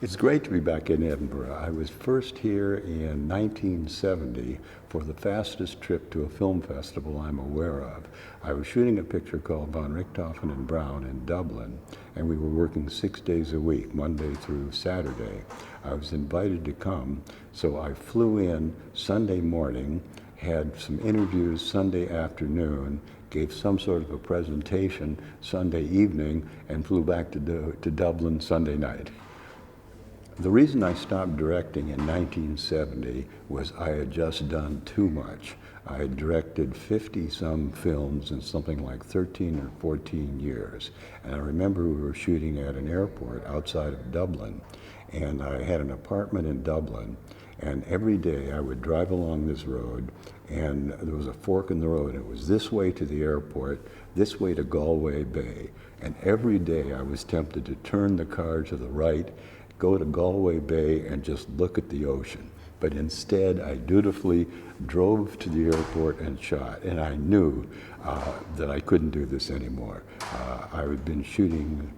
It's great to be back in Edinburgh. I was first here in 1970 for the fastest trip to a film festival I'm aware of. I was shooting a picture called Von Richthofen and Brown in Dublin, and we were working 6 days a week, Monday through Saturday. I was invited to come, so I flew in Sunday morning, had some interviews Sunday afternoon, gave some sort of a presentation Sunday evening, and flew back to Dublin Sunday night. The reason I stopped directing in 1970 was I had just done too much. I had directed 50-some films in something like 13 or 14 years. And I remember we were shooting at an airport outside of Dublin, and I had an apartment in Dublin, and every day I would drive along this road, and there was a fork in the road. It was this way to the airport, this way to Galway Bay. And every day I was tempted to turn the car to the right, go to Galway Bay and just look at the ocean. But instead, I dutifully drove to the airport and shot. And I knew that I couldn't do this anymore. I had been shooting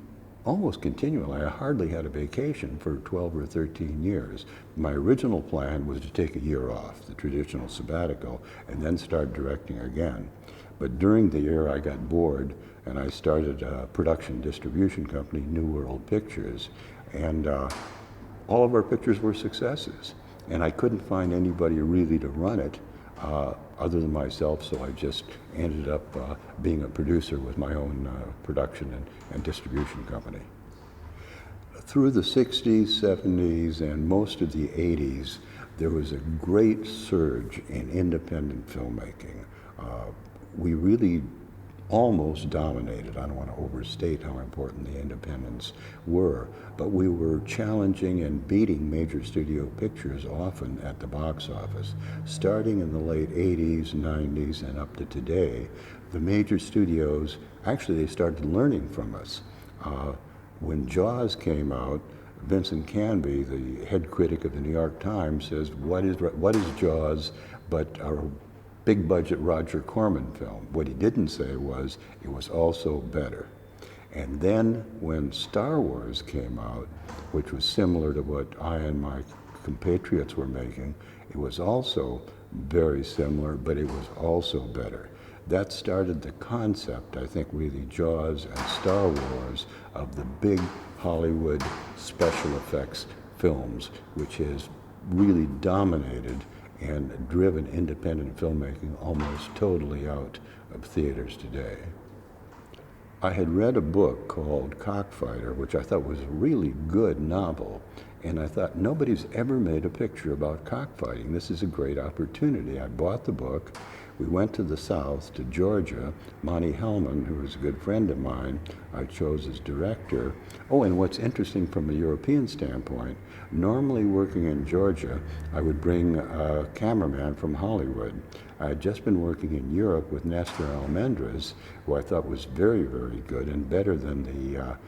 almost continually. I hardly had a vacation for 12 or 13 years. My original plan was to take a year off, the traditional sabbatical, and then start directing again. But during the year, I got bored, and I started a production distribution company, New World Pictures. And all of our pictures were successes. And I couldn't find anybody really to run it other than myself, so I just ended up being a producer with my own production and distribution company. Through the 60s, 70s, and most of the 80s, there was a great surge in independent filmmaking. We really almost dominated. I don't want to overstate how important the independents were, but we were challenging and beating major studio pictures often at the box office. Starting in the late 80s, 90s, and up to today, the major studios, actually they started learning from us. When Jaws came out, Vincent Canby, the head critic of the New York Times, says, what is Jaws but a big budget Roger Corman film? What he didn't say was, it was also better. And then when Star Wars came out, which was similar to what I and my compatriots were making, it was also very similar, but it was also better. That started the concept, I think, really, Jaws and Star Wars, of the big Hollywood special effects films, which has really dominated and driven independent filmmaking almost totally out of theaters today. I had read a book called Cockfighter, which I thought was a really good novel, and I thought, nobody's ever made a picture about cockfighting. This is a great opportunity. I bought the book. We went to the South, to Georgia. Monty Hellman, who was a good friend of mine, I chose as director. Oh, and what's interesting from a European standpoint, normally working in Georgia, I would bring a cameraman from Hollywood. I had just been working in Europe with Nestor Almendras, who I thought was very, very good and better than the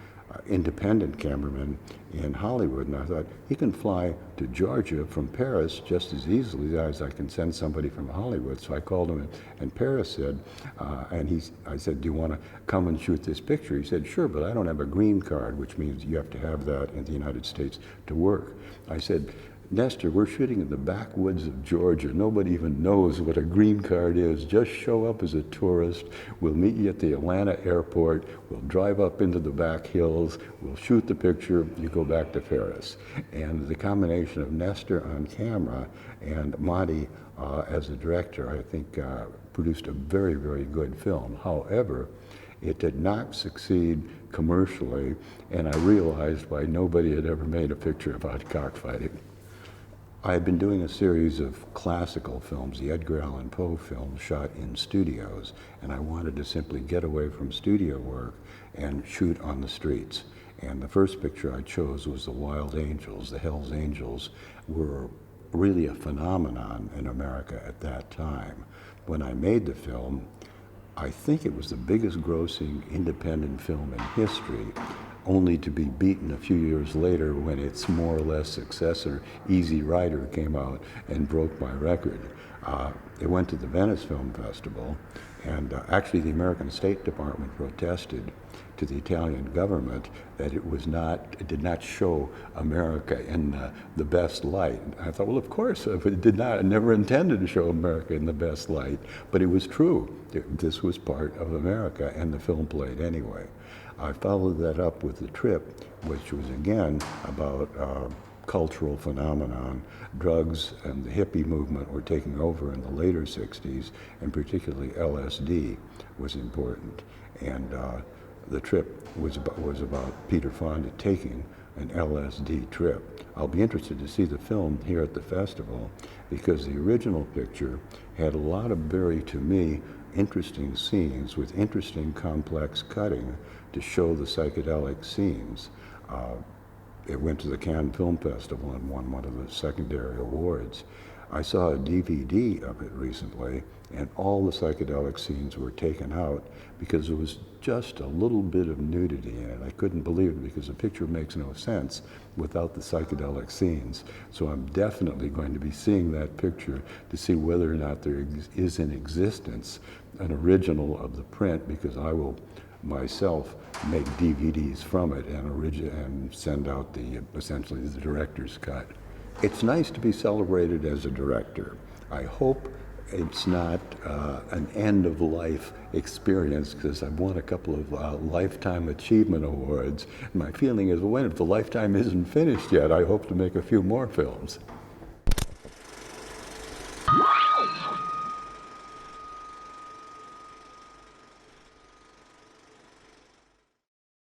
independent cameraman in Hollywood, and I thought, he can fly to Georgia from Paris just as easily as I can send somebody from Hollywood. So I called him, and Paris said, I said, do you want to come and shoot this picture? He said, sure, but I don't have a green card, which means you have to have that in the United States to work. I said, Nestor, we're shooting in the backwoods of Georgia. Nobody even knows what a green card is. Just show up as a tourist. We'll meet you at the Atlanta airport. We'll drive up into the back hills. We'll shoot the picture. You go back to Paris. And the combination of Nestor on camera and Monty as a director, I think, produced a very, very good film. However, it did not succeed commercially, and I realized why nobody had ever made a picture about cockfighting. I had been doing a series of classical films, the Edgar Allan Poe films, shot in studios, and I wanted to simply get away from studio work and shoot on the streets. And the first picture I chose was The Wild Angels. The Hells Angels were really a phenomenon in America at that time. When I made the film, I think it was the biggest grossing independent film in history, only to be beaten a few years later when its more or less successor, Easy Rider, came out and broke my record. It went to the Venice Film Festival, and actually the American State Department protested to the Italian government that it did not show America in the best light. I thought, well, of course, if it did not, it never intended to show America in the best light, but it was true. This was part of America, and the film played anyway. I followed that up with The Trip, which was again about cultural phenomenon. Drugs and the hippie movement were taking over in the later 60s, and particularly LSD was important. And The Trip was about Peter Fonda taking an LSD trip. I'll be interested to see the film here at the festival, because the original picture had a lot of very, to me, interesting scenes with interesting complex cutting to show the psychedelic scenes. It went to the Cannes Film Festival and won one of the secondary awards. I saw a DVD of it recently, and all the psychedelic scenes were taken out because there was just a little bit of nudity in it. I couldn't believe it because the picture makes no sense without the psychedelic scenes. So I'm definitely going to be seeing that picture to see whether or not there is in existence an original of the print, because I will myself make DVDs from it and send out essentially the director's cut. It's nice to be celebrated as a director. I hope it's not an end-of-life experience, because I've won a couple of Lifetime Achievement Awards. And my feeling is, well, if the lifetime isn't finished yet, I hope to make a few more films.